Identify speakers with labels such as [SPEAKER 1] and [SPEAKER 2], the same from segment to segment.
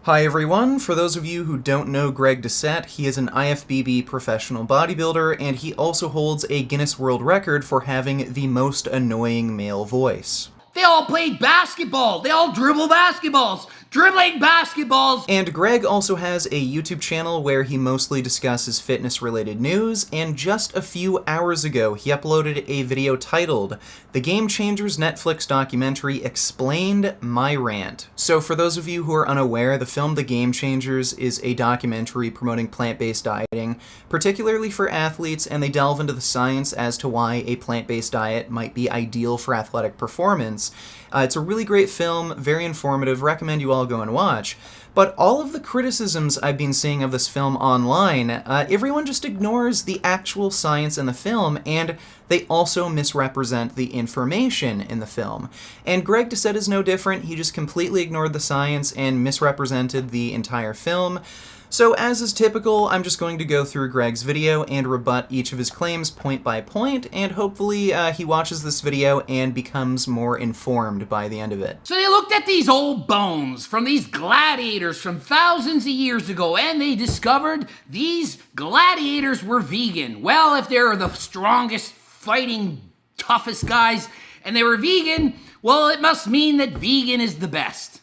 [SPEAKER 1] Hi everyone, for those of you who don't know Greg Doucette, he is an IFBB professional bodybuilder, and he also holds a Guinness World Record for having the most annoying male voice.
[SPEAKER 2] They all played basketball. They all dribble basketballs. Dribbling basketballs.
[SPEAKER 1] And Greg also has a YouTube channel where he mostly discusses fitness-related news, and just a few hours ago he uploaded a video titled, "The Game Changers Netflix Documentary Explained My Rant." So for those of you who are unaware, the film The Game Changers is a documentary promoting plant-based dieting, particularly for athletes, and they delve into the science as to why a plant-based diet might be ideal for athletic performance. It's a really great film, very informative, recommend you all go and watch. But all of the criticisms I've been seeing of this film online, everyone just ignores the actual science in the film, and they also misrepresent the information in the film. And Greg Doucette is no different. He just completely ignored the science and misrepresented the entire film. So as is typical, I'm just going to go through Greg's video and rebut each of his claims point by point, and hopefully he watches this video and becomes more informed by the end of it.
[SPEAKER 2] So they looked at these old bones from these gladiators from thousands of years ago, and they discovered these gladiators were vegan. Well, if they're the strongest, fighting, toughest guys, and they were vegan, well, it must mean that vegan is the best.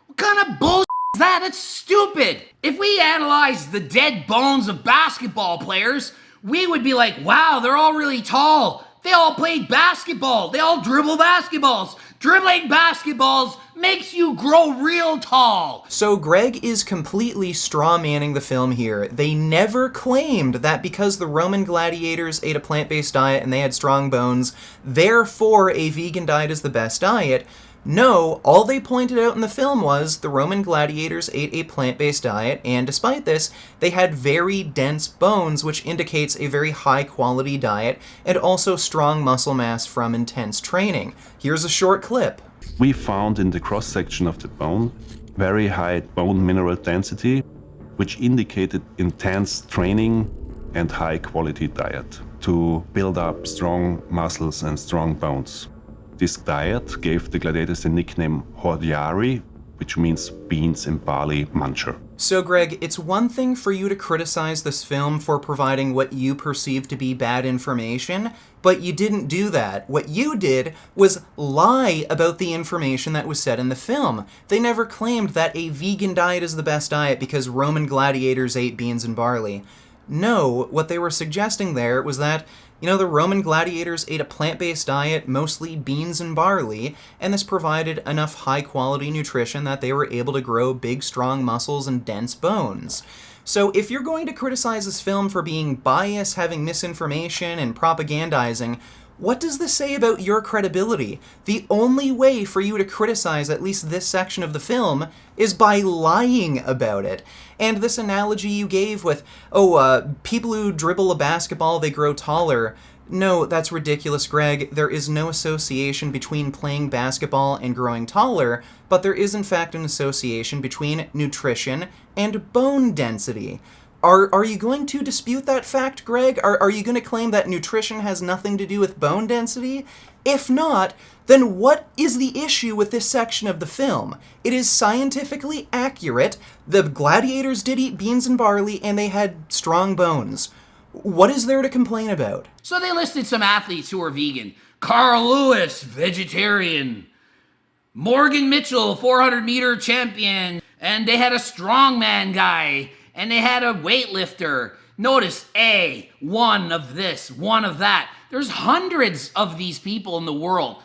[SPEAKER 2] What kind of bullshit is that? That's stupid. If we analyzed the dead bones of basketball players, we would be like, wow, they're all really tall. They all played basketball. They all dribble basketballs. Dribbling basketballs makes you grow real tall.
[SPEAKER 1] So Greg is completely straw-manning the film here. They never claimed that because the Roman gladiators ate a plant-based diet and they had strong bones, therefore a vegan diet is the best diet. No, all they pointed out in the film was the Roman gladiators ate a plant-based diet, and despite this, they had very dense bones, which indicates a very high-quality diet, and also strong muscle mass from intense training. Here's a short clip.
[SPEAKER 3] We found in the cross-section of the bone very high bone mineral density, which indicated intense training and high-quality diet to build up strong muscles and strong bones. This diet gave the gladiators the nickname Hordeari, which means beans and barley muncher.
[SPEAKER 1] So Greg, it's one thing for you to criticize this film for providing what you perceive to be bad information, but you didn't do that. What you did was lie about the information that was said in the film. They never claimed that a vegan diet is the best diet because Roman gladiators ate beans and barley. No, what they were suggesting there was that, the Roman gladiators ate a plant-based diet, mostly beans and barley, and this provided enough high-quality nutrition that they were able to grow big, strong muscles and dense bones. So if you're going to criticize this film for being biased, having misinformation, and propagandizing, what does this say about your credibility? The only way for you to criticize at least this section of the film is by lying about it. And this analogy you gave with, people who dribble a basketball, they grow taller. No, that's ridiculous, Greg. There is no association between playing basketball and growing taller, but there is in fact an association between nutrition and bone density. Are you going to dispute that fact, Greg? Are you going to claim that nutrition has nothing to do with bone density? If not, then what is the issue with this section of the film? It is scientifically accurate. The gladiators did eat beans and barley, and they had strong bones. What is there to complain about?
[SPEAKER 2] So they listed some athletes who are vegan. Carl Lewis, vegetarian. Morgan Mitchell, 400-meter champion. And they had a strongman guy. And they had a weightlifter. Notice one of this, one of that. There's hundreds of these people in the world.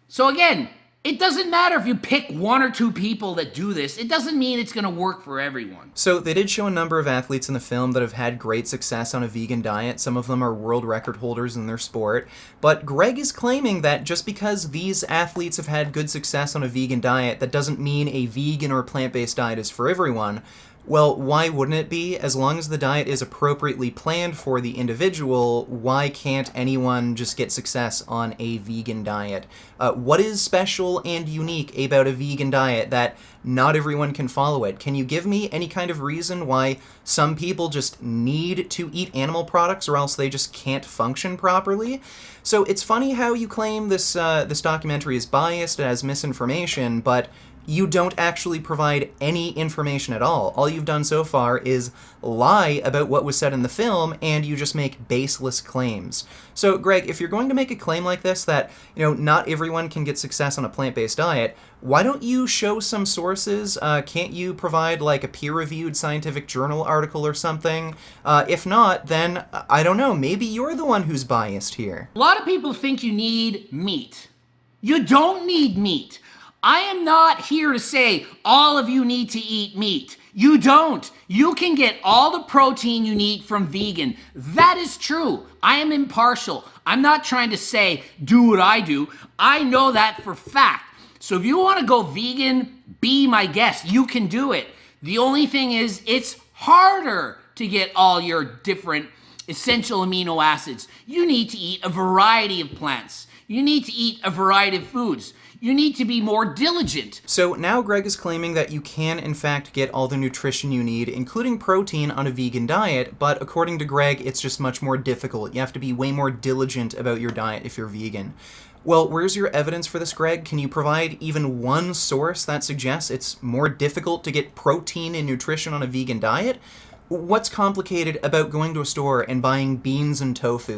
[SPEAKER 2] So again, it doesn't matter if you pick one or two people that do this. It doesn't mean it's going to work for everyone.
[SPEAKER 1] So they did show a number of athletes in the film that have had great success on a vegan diet. Some of them are world record holders in their sport. But Greg is claiming that just because these athletes have had good success on a vegan diet, that doesn't mean a vegan or plant-based diet is for everyone. Well, why wouldn't it be? As long as the diet is appropriately planned for the individual, why can't anyone just get success on a vegan diet? What is special and unique about a vegan diet that not everyone can follow it? Can you give me any kind of reason why some people just need to eat animal products or else they just can't function properly? So it's funny how you claim this documentary is biased, it has misinformation, but you don't actually provide any information at all. All you've done so far is lie about what was said in the film, and you just make baseless claims. So, Greg, if you're going to make a claim like this, that, not everyone can get success on a plant-based diet, why don't you show some sources? Can't you provide, like, a peer-reviewed scientific journal article or something? If not, then, I don't know, maybe you're the one who's biased here.
[SPEAKER 2] A lot of people think you need meat. You don't need meat. I am not here to say all of you need to eat meat. You don't. You can get all the protein you need from vegan. That is true. I am impartial. I'm not trying to say do what I do. I know that for fact. So if you want to go vegan, be my guest. You can do it. The only thing is it's harder to get all your different essential amino acids. You need to eat a variety of plants. You need to eat a variety of foods. You need to be more diligent.
[SPEAKER 1] So now Greg is claiming that you can, in fact, get all the nutrition you need, including protein, on a vegan diet, but according to Greg, it's just much more difficult. You have to be way more diligent about your diet if you're vegan. Well, where's your evidence for this, Greg? Can you provide even one source that suggests it's more difficult to get protein and nutrition on a vegan diet? What's complicated about going to a store and buying beans and tofu?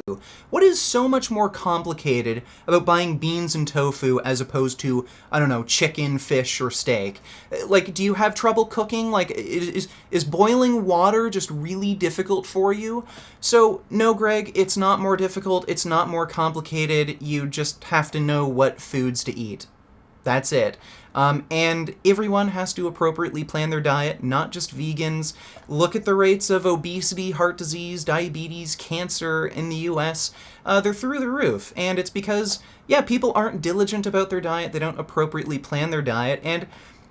[SPEAKER 1] What is so much more complicated about buying beans and tofu as opposed to, I don't know, chicken, fish, or steak? Like, do you have trouble cooking? Like, is boiling water just really difficult for you? So, no, Greg, it's not more difficult, it's not more complicated, you just have to know what foods to eat. That's it. And everyone has to appropriately plan their diet, not just vegans. Look at the rates of obesity, heart disease, diabetes, cancer in the US. They're through the roof. And it's because, people aren't diligent about their diet. They don't appropriately plan their diet. And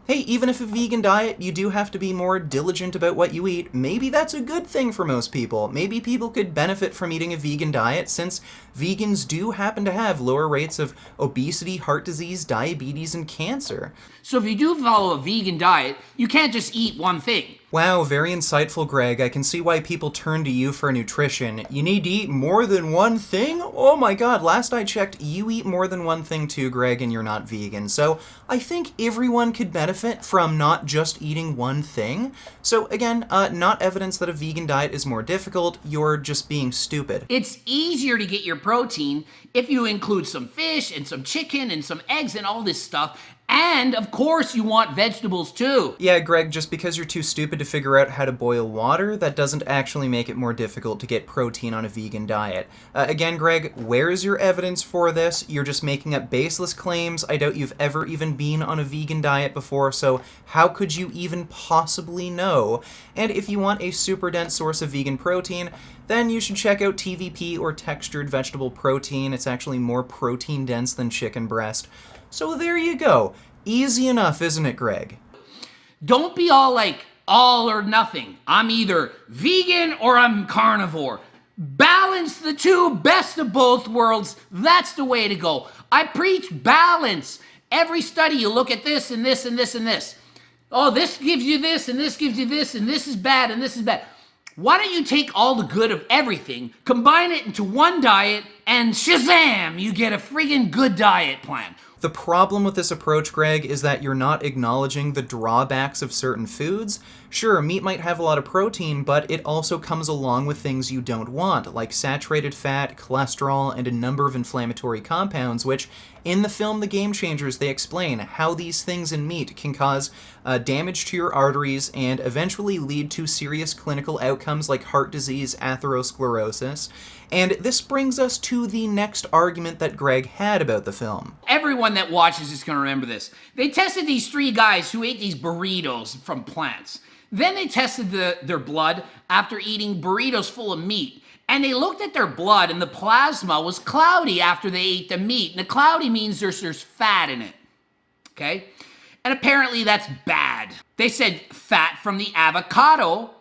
[SPEAKER 1] hey, even if a vegan diet, you do have to be more diligent about what you eat. Maybe that's a good thing for most people. Maybe people could benefit from eating a vegan diet, since vegans do happen to have lower rates of obesity, heart disease, diabetes, and cancer.
[SPEAKER 2] So if you do follow a vegan diet, you can't just eat one thing.
[SPEAKER 1] Wow, very insightful, Greg. I can see why people turn to you for nutrition. You need to eat more than one thing? Oh my god, last I checked, you eat more than one thing too, Greg, and you're not vegan. So I think everyone could benefit from not just eating one thing. So again, not evidence that a vegan diet is more difficult, you're just being stupid.
[SPEAKER 2] It's easier to get your protein if you include some fish and some chicken and some eggs and all this stuff. And, of course, you want vegetables, too.
[SPEAKER 1] Yeah, Greg, just because you're too stupid to figure out how to boil water, that doesn't actually make it more difficult to get protein on a vegan diet. Again, Greg, where is your evidence for this? You're just making up baseless claims. I doubt you've ever even been on a vegan diet before, so how could you even possibly know? And if you want a super dense source of vegan protein, then you should check out TVP, or textured vegetable protein. It's actually more protein dense than chicken breast. So there you go. Easy enough, isn't it, Greg?
[SPEAKER 2] Don't be all like, all or nothing. I'm either vegan or I'm carnivore. Balance the two, best of both worlds. That's the way to go. I preach balance. Every study, you look at this and this and this and this. Oh, this gives you this and this gives you this and this is bad and this is bad. Why don't you take all the good of everything, combine it into one diet, and shazam, you get a friggin' good diet plan.
[SPEAKER 1] The problem with this approach, Greg, is that you're not acknowledging the drawbacks of certain foods. Sure, meat might have a lot of protein, but it also comes along with things you don't want, like saturated fat, cholesterol, and a number of inflammatory compounds, which, in the film The Game Changers, they explain how these things in meat can cause damage to your arteries and eventually lead to serious clinical outcomes like heart disease, atherosclerosis. And this brings us to the next argument that Greg had about the film.
[SPEAKER 2] Everyone that watches is going to remember this. They tested these 3 guys who ate these burritos from plants. Then they tested their blood after eating burritos full of meat. And they looked at their blood, and the plasma was cloudy after they ate the meat. And the cloudy means there's fat in it. Okay? And apparently that's bad. They said fat from the avocado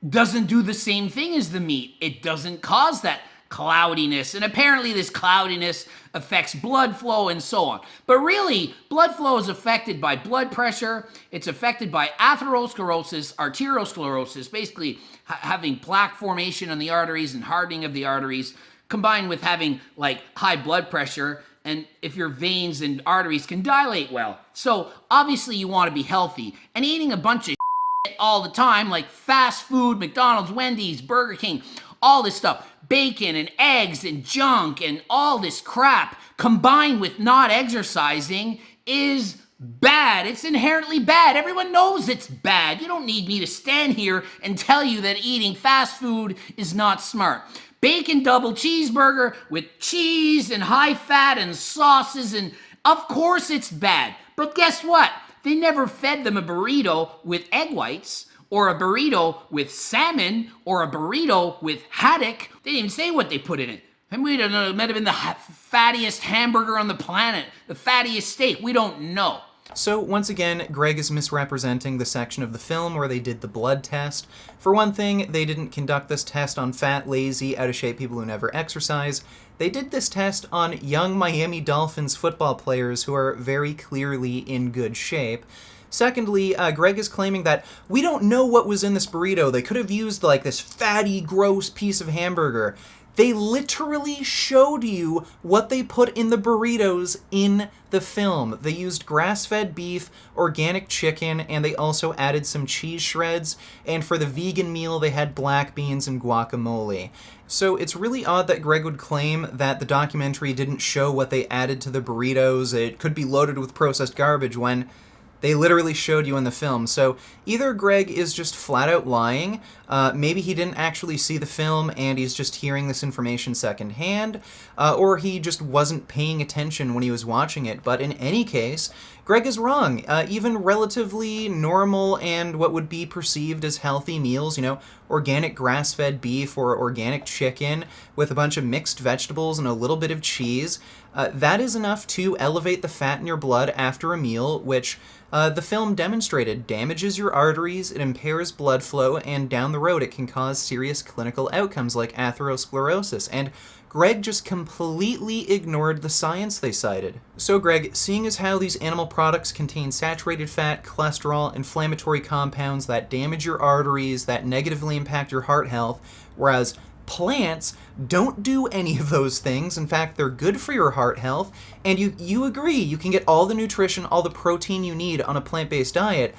[SPEAKER 2] doesn't do the same thing as the meat. It doesn't cause that cloudiness. And apparently this cloudiness affects blood flow and so on. But really, blood flow is affected by blood pressure. It's affected by atherosclerosis, arteriosclerosis, basically having plaque formation on the arteries and hardening of the arteries, combined with having like high blood pressure and if your veins and arteries can dilate well. So obviously you want to be healthy, and eating a bunch of shit all the time, like fast food, McDonald's, Wendy's, Burger King, all this stuff, bacon and eggs and junk and all this crap combined with not exercising is bad. It's inherently bad. Everyone knows it's bad. You don't need me to stand here and tell you that eating fast food is not smart. Bacon double cheeseburger with cheese and high fat and sauces, and of course it's bad. But guess what? They never fed them a burrito with egg whites, or a burrito with salmon, or a burrito with haddock. They didn't even say what they put in it. And we don't know, it might have been the fattiest hamburger on the planet, the fattiest steak. We don't know.
[SPEAKER 1] So once again, Greg is misrepresenting the section of the film where they did the blood test. For one thing, they didn't conduct this test on fat, lazy, out-of-shape people who never exercise. They did this test on young Miami Dolphins football players who are very clearly in good shape. Secondly, Greg is claiming that we don't know what was in this burrito. They could have used like this fatty, gross piece of hamburger. They literally showed you what they put in the burritos in the film. They used grass-fed beef, organic chicken, and they also added some cheese shreds. And for the vegan meal, they had black beans and guacamole. So it's really odd that Greg would claim that the documentary didn't show what they added to the burritos. It could be loaded with processed garbage when they literally showed you in the film. So either Greg is just flat out lying, maybe he didn't actually see the film and he's just hearing this information secondhand, or he just wasn't paying attention when he was watching it. But in any case, Greg is wrong. Even relatively normal and what would be perceived as healthy meals, organic grass-fed beef or organic chicken with a bunch of mixed vegetables and a little bit of cheese, that is enough to elevate the fat in your blood after a meal, which the film demonstrated damages your arteries, it impairs blood flow, and down the road it can cause serious clinical outcomes like atherosclerosis. And Greg just completely ignored the science they cited. So Greg, seeing as how these animal products contain saturated fat, cholesterol, inflammatory compounds that damage your arteries, that negatively impact your heart health, whereas plants don't do any of those things. In fact, they're good for your heart health, and you agree you can get all the nutrition, all the protein you need on a plant-based diet.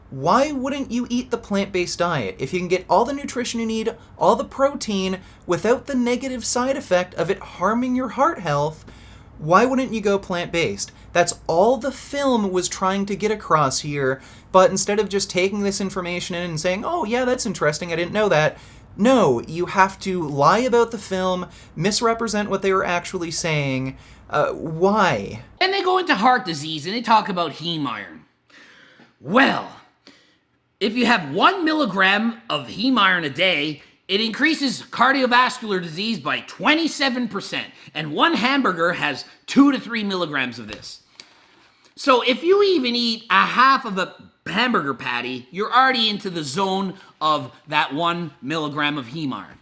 [SPEAKER 1] Why wouldn't you eat the plant-based diet? If you can get all the nutrition you need, all the protein, without the negative side effect of it harming your heart health, why wouldn't you go plant-based? That's all the film was trying to get across here, but instead of just taking this information in and saying, oh yeah, that's interesting, I didn't know that, no, you have to lie about the film, misrepresent what they were actually saying. Why?
[SPEAKER 2] And they go into heart disease and they talk about heme iron. Well, if you have 1 milligram of heme iron a day, it increases cardiovascular disease by 27%. And one hamburger has 2 to 3 milligrams of this. So if you even eat a half of a hamburger patty, you're already into the zone of that 1 milligram of heme iron.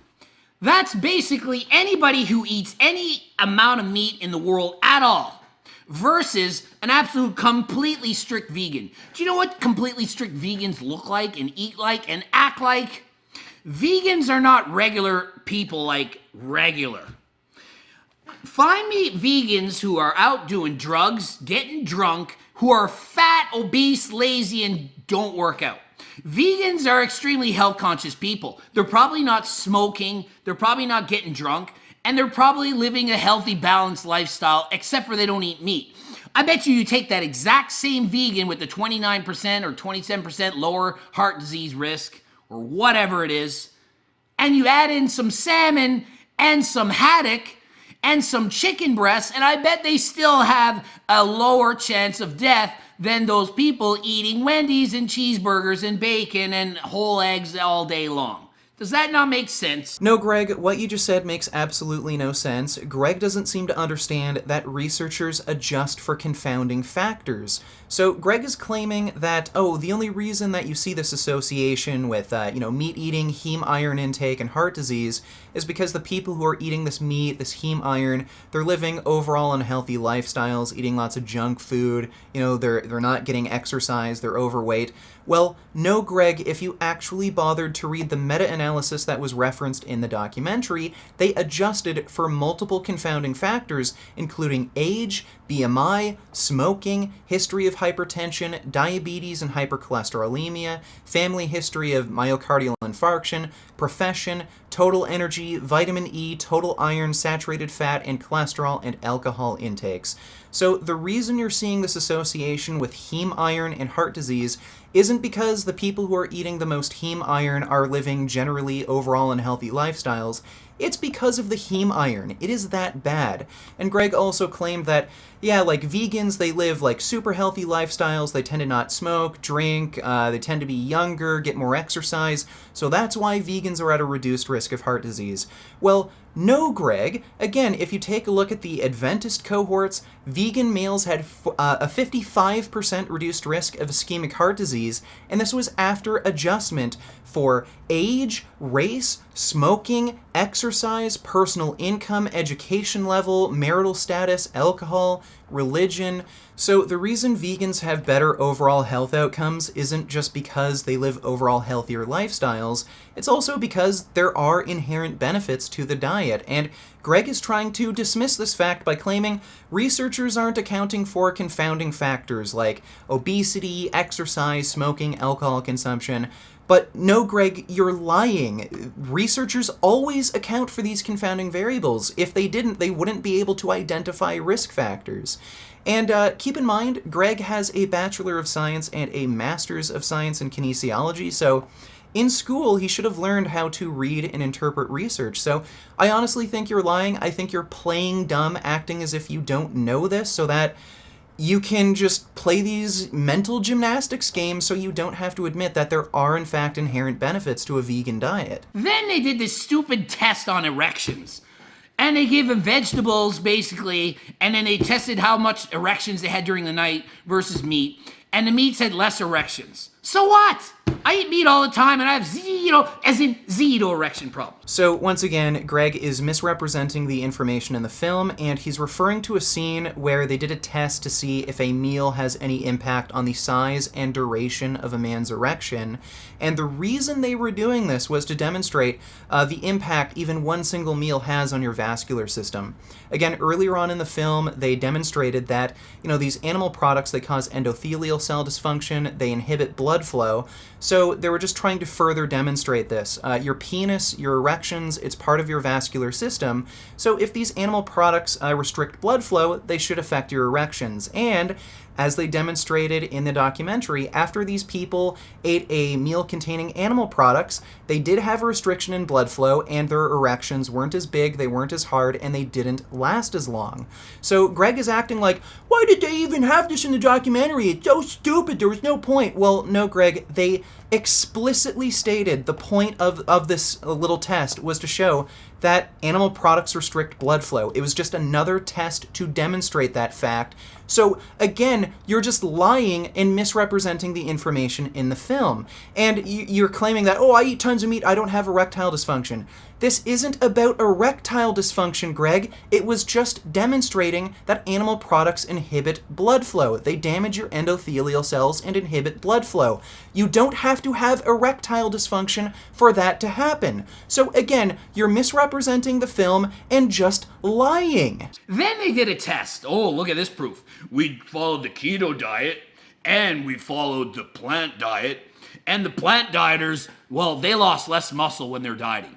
[SPEAKER 2] That's basically anybody who eats any amount of meat in the world at all versus an absolute completely strict vegan. Do you know what completely strict vegans look like and eat like and act like? Vegans are not regular people like regular. Find me vegans who are out doing drugs, getting drunk, who are fat, obese, lazy, and don't work out. Vegans are extremely health conscious people. They're probably not smoking, they're probably not getting drunk, and they're probably living a healthy, balanced lifestyle, except for they don't eat meat. I bet you take that exact same vegan with the 29% or 27% lower heart disease risk, or whatever it is, and you add in some salmon and some haddock and some chicken breasts, and I bet they still have a lower chance of death than those people eating Wendy's and cheeseburgers and bacon and whole eggs all day long. Does that not make sense?
[SPEAKER 1] No, Greg, what you just said makes absolutely no sense. Greg doesn't seem to understand that researchers adjust for confounding factors. So Greg is claiming that, the only reason that you see this association with, meat eating, heme iron intake, and heart disease is because the people who are eating this meat, this heme iron, they're living overall unhealthy lifestyles, eating lots of junk food, they're not getting exercise, they're overweight. Well, no, Greg, if you actually bothered to read the meta-analysis analysis that was referenced in the documentary, they adjusted for multiple confounding factors, including age, BMI, smoking, history of hypertension, diabetes and hypercholesterolemia, family history of myocardial infarction, profession, total energy, vitamin E, total iron, saturated fat, and cholesterol and alcohol intakes. So the reason you're seeing this association with heme iron and heart disease isn't because the people who are eating the most heme iron are living generally overall unhealthy lifestyles. It's because of the heme iron. It is that bad. And Greg also claimed that, yeah, like vegans, they live like super healthy lifestyles. They tend to not smoke, drink, they tend to be younger, get more exercise. So that's why vegans are at a reduced risk of heart disease. Well, no, Greg. Again, if you take a look at the Adventist cohorts, vegan males had a 55% reduced risk of ischemic heart disease, and this was after adjustment for age, race, smoking, exercise, personal income, education level, marital status, alcohol, religion. So the reason vegans have better overall health outcomes isn't just because they live overall healthier lifestyles, it's also because there are inherent benefits to the diet, and Greg is trying to dismiss this fact by claiming researchers aren't accounting for confounding factors like obesity, exercise, smoking, alcohol consumption. But no, Greg, you're lying. Researchers always account for these confounding variables. If they didn't, they wouldn't be able to identify risk factors. And keep in mind, Greg has a Bachelor of Science and a Master's of Science in Kinesiology, so in school he should have learned how to read and interpret research. So I honestly think you're lying. I think you're playing dumb, acting as if you don't know this so that you can just play these mental gymnastics games so you don't have to admit that there are in fact inherent benefits to a vegan diet.
[SPEAKER 2] Then they did this stupid test on erections. And they gave them vegetables, basically, and then they tested how much erections they had during the night versus meat. And the meats had less erections. So what? I eat meat all the time and I have zero erection problem.
[SPEAKER 1] So once again, Greg is misrepresenting the information in the film, and he's referring to a scene where they did a test to see if a meal has any impact on the size and duration of a man's erection. And the reason they were doing this was to demonstrate the impact even one single meal has on your vascular system. Again, earlier on in the film, they demonstrated that, these animal products, they cause endothelial cell dysfunction, they inhibit blood flow. So they were just trying to further demonstrate this. Your penis, your erections, it's part of your vascular system. So if these animal products restrict blood flow, they should affect your erections. And as they demonstrated in the documentary, after these people ate a meal containing animal products, they did have a restriction in blood flow, and their erections weren't as big, they weren't as hard, and they didn't last as long. So Greg is acting like, why did they even have this in the documentary? It's so stupid, there was no point. Well, no, Greg, they explicitly stated the point of this little test was to show that animal products restrict blood flow. It was just another test to demonstrate that fact. So again, you're just lying and misrepresenting the information in the film. And you're claiming that, I eat tons of meat, I don't have erectile dysfunction. This isn't about erectile dysfunction, Greg. It was just demonstrating that animal products inhibit blood flow. They damage your endothelial cells and inhibit blood flow. You don't have to have erectile dysfunction for that to happen. So again, you're misrepresenting the film and just lying.
[SPEAKER 2] Then they did a test. Oh, look at this proof. We followed the keto diet and we followed the plant diet. And the plant dieters, they lost less muscle when they're dieting.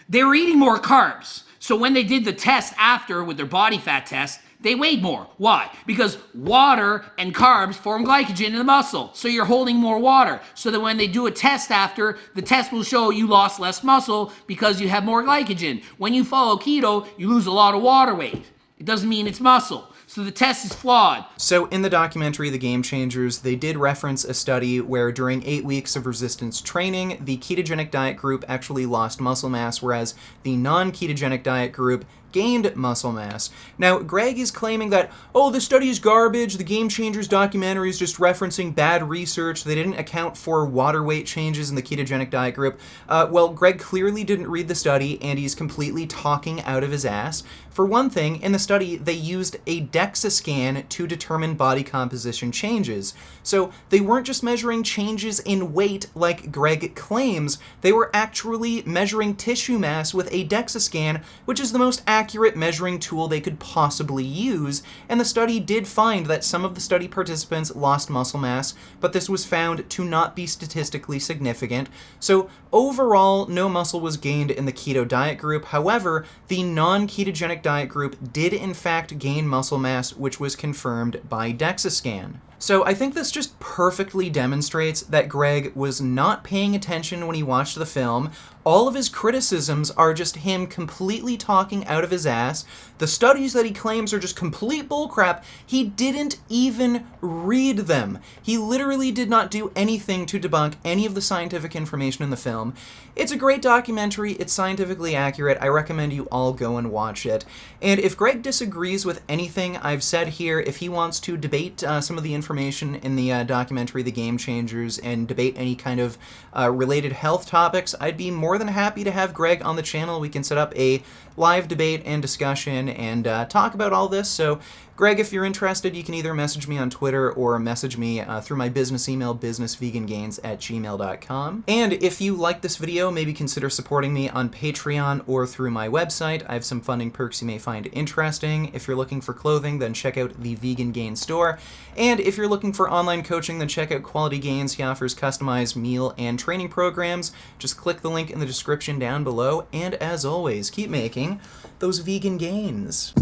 [SPEAKER 2] They were eating more carbs. So when they did the test after with their body fat test, they weighed more. Why? Because water and carbs form glycogen in the muscle. So you're holding more water. So that when they do a test after, the test will show you lost less muscle because you have more glycogen. When you follow keto, you lose a lot of water weight. It doesn't mean it's muscle. So the test is flawed.
[SPEAKER 1] So in the documentary, The Game Changers, they did reference a study where during 8 weeks of resistance training, the ketogenic diet group actually lost muscle mass, whereas the non-ketogenic diet group gained muscle mass. Now, Greg is claiming that, oh, the study is garbage, the Game Changers documentary is just referencing bad research, they didn't account for water weight changes in the ketogenic diet group. Well, Greg clearly didn't read the study, and he's completely talking out of his ass. For one thing, in the study, they used a DEXA scan to determine body composition changes. So they weren't just measuring changes in weight like Greg claims, they were actually measuring tissue mass with a DEXA scan, which is the most accurate measuring tool they could possibly use, and the study did find that some of the study participants lost muscle mass, but this was found to not be statistically significant. So overall, no muscle was gained in the keto diet group. However, the non-ketogenic diet group did in fact gain muscle mass, which was confirmed by DEXA scan. So I think this just perfectly demonstrates that Greg was not paying attention when he watched the film. All of his criticisms are just him completely talking out of his ass. The studies that he claims are just complete bullcrap. He didn't even read them. He literally did not do anything to debunk any of the scientific information in the film. It's a great documentary. It's scientifically accurate. I recommend you all go and watch it. And if Greg disagrees with anything I've said here, if he wants to debate some of the information in the documentary The Game Changers and debate any kind of related health topics, I'd be more than happy to have Greg on the channel. We can set up a live debate and discussion and talk about all this. So Greg, if you're interested, you can either message me on Twitter or message me through my business email, businessvegangains@gmail.com. And if you like this video, maybe consider supporting me on Patreon or through my website. I have some funding perks you may find interesting. If you're looking for clothing, then check out the Vegan Gains store. And if you're looking for online coaching, then check out Quality Gains. He offers customized meal and training programs. Just click the link in the description down below. And as always, keep making those vegan gains.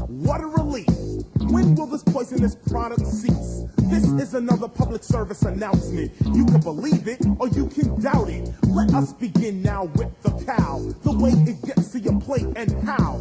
[SPEAKER 4] What a relief! When will this poisonous product cease? This is another public service announcement. You can believe it or you can doubt it. Let us begin now with the cow. The way it gets to your plate and how.